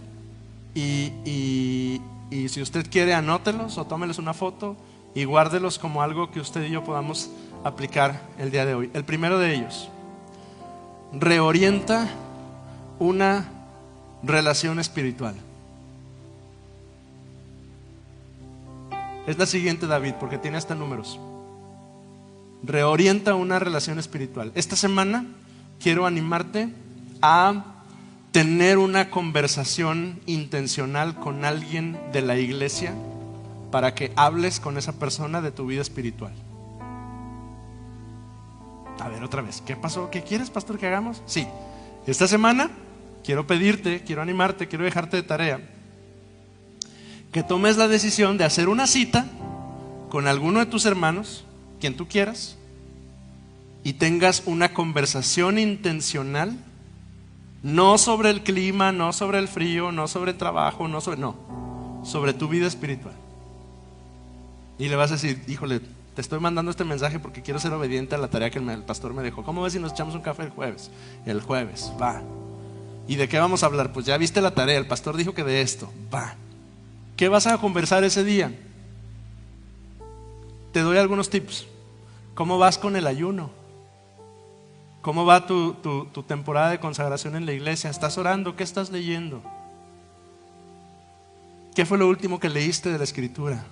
y si usted quiere, anótelos o tómeles una foto y guárdelos como algo que usted y yo podamos aplicar el día de hoy. El primero de ellos: reorienta una relación espiritual. Es la siguiente, David, porque tiene hasta números. Reorienta una relación espiritual. Esta semana quiero animarte a tener una conversación intencional con alguien de la iglesia para que hables con esa persona de tu vida espiritual. A ver, otra vez, ¿qué pasó? ¿Qué quieres, pastor, que hagamos? Sí, esta semana quiero pedirte, quiero animarte, quiero dejarte de tarea que tomes la decisión de hacer una cita con alguno de tus hermanos, quien tú quieras, y tengas una conversación intencional, no sobre el clima, no sobre el frío, no sobre el trabajo, sobre tu vida espiritual. Y le vas a decir: híjole, te estoy mandando este mensaje porque quiero ser obediente a la tarea que el pastor me dejó. ¿Cómo ves si nos echamos un café el jueves? El jueves, va. ¿Y de qué vamos a hablar? Pues ya viste la tarea, el pastor dijo que de esto, va. ¿Qué vas a conversar ese día? Te doy algunos tips. ¿Cómo vas con el ayuno? ¿Cómo va tu temporada de consagración en la iglesia? ¿Estás orando? ¿Qué estás leyendo? ¿Qué fue lo último que leíste de la Escritura?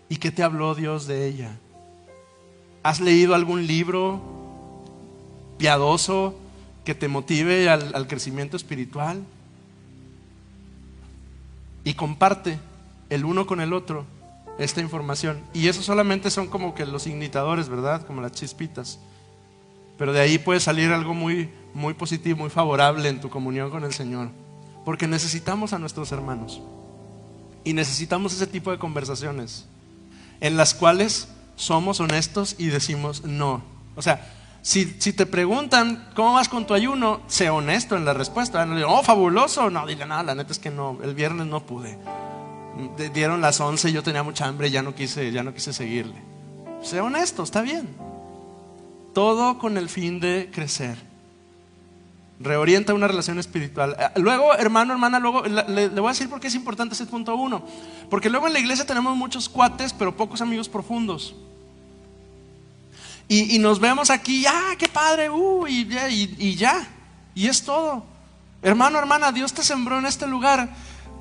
¿Y qué te habló Dios de ella? ¿Has leído algún libro piadoso que te motive al crecimiento espiritual? Y comparte el uno con el otro esta información. Y eso solamente son como que los ignitadores, ¿verdad? Como las chispitas. Pero de ahí puede salir algo muy, muy positivo, muy favorable en tu comunión con el Señor. Porque necesitamos a nuestros hermanos. Y necesitamos ese tipo de conversaciones en las cuales somos honestos y decimos no. O sea, si te preguntan ¿cómo vas con tu ayuno?, sé honesto en la respuesta. No digo, oh, fabuloso. No, dile, no, la neta es que no, el viernes no pude. Dieron las 11 y yo tenía mucha hambre y ya no quise seguirle. Sé honesto, está bien. Todo con el fin de crecer. Reorienta una relación espiritual. Luego, hermano, hermana, luego le voy a decir por qué es importante ese punto 1. Porque luego en la iglesia tenemos muchos cuates, pero pocos amigos profundos. Y nos vemos aquí, qué padre, y ya. Y es todo. Hermano, hermana, Dios te sembró en este lugar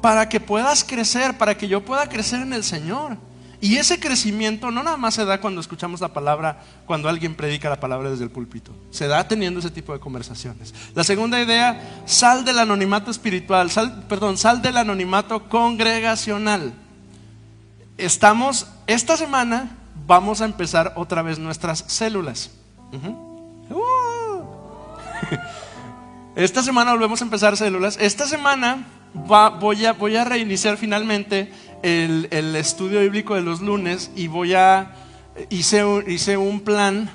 para que puedas crecer, para que yo pueda crecer en el Señor. Y ese crecimiento no nada más se da cuando escuchamos la palabra, cuando alguien predica la palabra desde el púlpito. Se da teniendo ese tipo de conversaciones. La segunda idea: sal del anonimato espiritual, sal del anonimato congregacional. Esta semana vamos a empezar otra vez nuestras células. Esta semana volvemos a empezar células. Esta semana voy a reiniciar finalmente el estudio bíblico de los lunes y hice un plan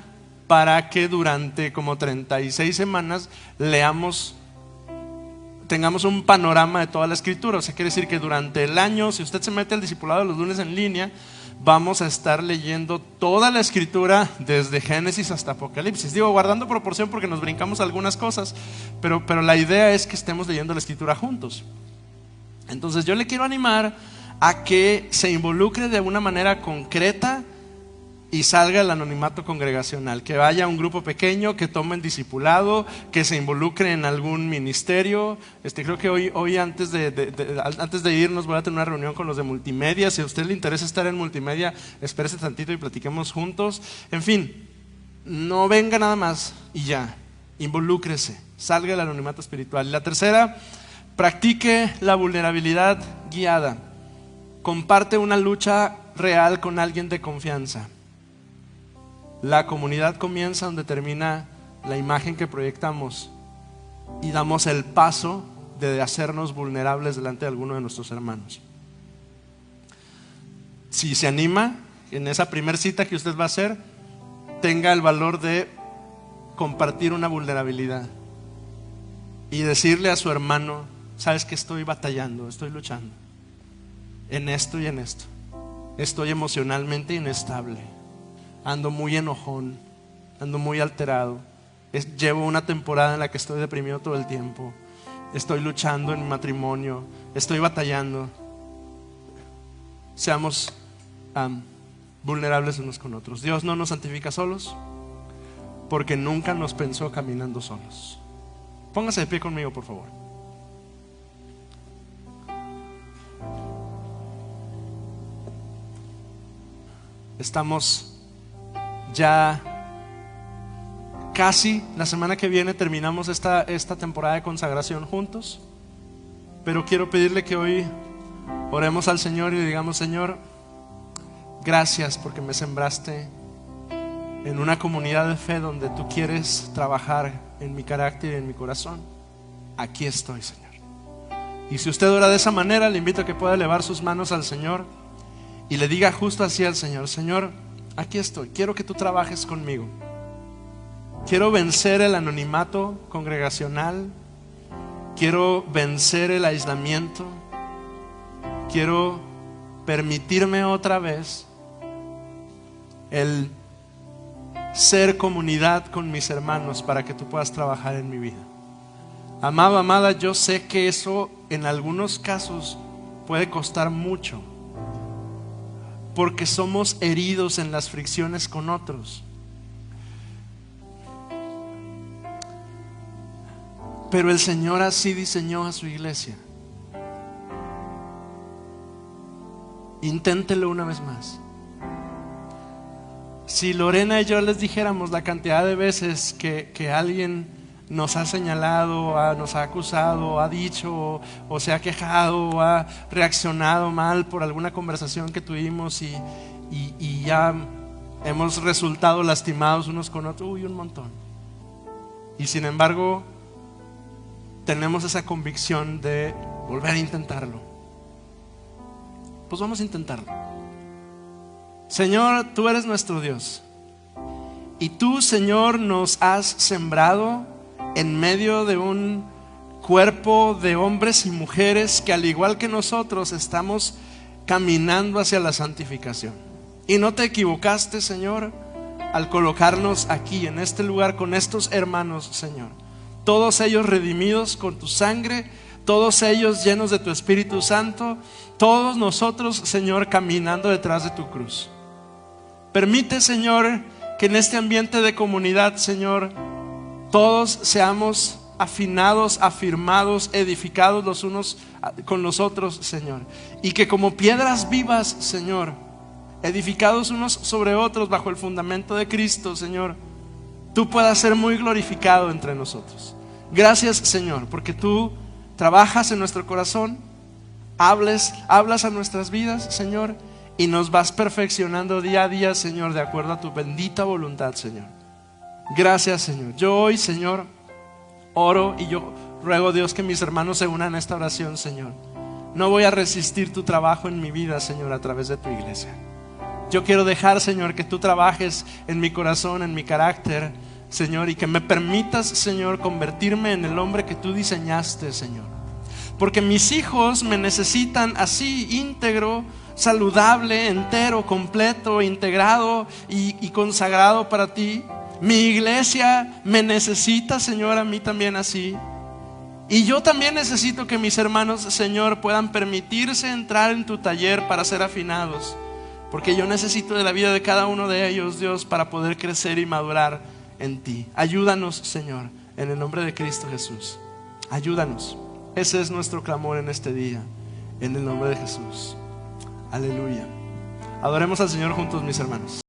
para que durante como 36 semanas tengamos un panorama de toda la Escritura. O sea, quiere decir que durante el año, si usted se mete al discipulado de los lunes en línea, vamos a estar leyendo toda la Escritura desde Génesis hasta Apocalipsis. Digo, guardando proporción porque nos brincamos algunas cosas, pero la idea es que estemos leyendo la Escritura juntos. Entonces yo le quiero animar a que se involucre de una manera concreta y salga del anonimato congregacional, que vaya a un grupo pequeño, que tome el discipulado, que se involucre en algún ministerio. Creo que hoy antes de irnos voy a tener una reunión con los de multimedia. Si a usted le interesa estar en multimedia, espérese tantito y platiquemos juntos. En fin, no venga nada más y ya. Involúcrese, salga del anonimato espiritual. Y la tercera, practique la vulnerabilidad guiada. Comparte una lucha real con alguien de confianza. La comunidad comienza donde termina la imagen que proyectamos y damos el paso de hacernos vulnerables delante de alguno de nuestros hermanos. Si se anima, en esa primer cita que usted va a hacer, tenga el valor de compartir una vulnerabilidad y decirle a su hermano: sabes que estoy batallando, estoy luchando en esto y en esto. Estoy emocionalmente inestable, ando muy enojón, ando muy alterado, llevo una temporada en la que estoy deprimido todo el tiempo, estoy luchando en mi matrimonio, estoy batallando. Seamos vulnerables unos con otros. Dios no nos santifica solos, porque nunca nos pensó caminando solos. Póngase de pie conmigo, por favor. Estamos ya casi, la semana que viene terminamos esta temporada de consagración juntos, pero quiero pedirle que hoy oremos al Señor y le digamos: Señor, gracias porque me sembraste en una comunidad de fe donde tú quieres trabajar en mi carácter y en mi corazón. Aquí estoy, Señor. Y si usted ora de esa manera, le invito a que pueda elevar sus manos al Señor y le diga justo así al Señor: Señor, aquí estoy, quiero que tú trabajes conmigo. Quiero vencer el anonimato congregacional, quiero vencer el aislamiento, quiero permitirme otra vez el ser comunidad con mis hermanos para que tú puedas trabajar en mi vida. Amado, amada, yo sé que eso en algunos casos puede costar mucho, porque somos heridos en las fricciones con otros. Pero el Señor así diseñó a su iglesia. Inténtelo una vez más. Si Lorena y yo les dijéramos la cantidad de veces que alguien nos ha señalado, nos ha acusado, ha dicho o se ha quejado o ha reaccionado mal por alguna conversación que tuvimos y ya hemos resultado lastimados unos con otros, un montón. Y sin embargo tenemos esa convicción de volver a intentarlo. Pues vamos a intentarlo. Señor, tú eres nuestro Dios, y tú, Señor, nos has sembrado en medio de un cuerpo de hombres y mujeres que, al igual que nosotros, estamos caminando hacia la santificación. Y no te equivocaste, Señor, al colocarnos aquí en este lugar con estos hermanos, Señor, todos ellos redimidos con tu sangre, todos ellos llenos de tu Espíritu Santo, todos nosotros, Señor, caminando detrás de tu cruz. Permite, Señor, que en este ambiente de comunidad, Señor, todos seamos afinados, afirmados, edificados los unos con los otros, Señor, y que como piedras vivas, Señor, edificados unos sobre otros bajo el fundamento de Cristo, Señor, tú puedas ser muy glorificado entre nosotros. Gracias, Señor, porque tú trabajas en nuestro corazón, hablas a nuestras vidas, Señor, y nos vas perfeccionando día a día, Señor, de acuerdo a tu bendita voluntad, Señor. Gracias, Señor. Yo hoy, Señor, oro y yo ruego, Dios, que mis hermanos se unan a esta oración, Señor. No voy a resistir tu trabajo en mi vida, Señor, a través de tu iglesia. Yo quiero dejar, Señor, que tú trabajes en mi corazón, en mi carácter, Señor, y que me permitas, Señor, convertirme en el hombre que tú diseñaste, Señor. Porque mis hijos me necesitan así, íntegro, saludable, entero, completo, integrado y consagrado para ti. Mi iglesia me necesita, Señor, a mí también así. Y yo también necesito que mis hermanos, Señor, puedan permitirse entrar en tu taller para ser afinados, porque yo necesito de la vida de cada uno de ellos, Dios, para poder crecer y madurar en ti. Ayúdanos, Señor, en el nombre de Cristo Jesús. Ayúdanos. Ese es nuestro clamor en este día, en el nombre de Jesús. Aleluya. Adoremos al Señor juntos, mis hermanos.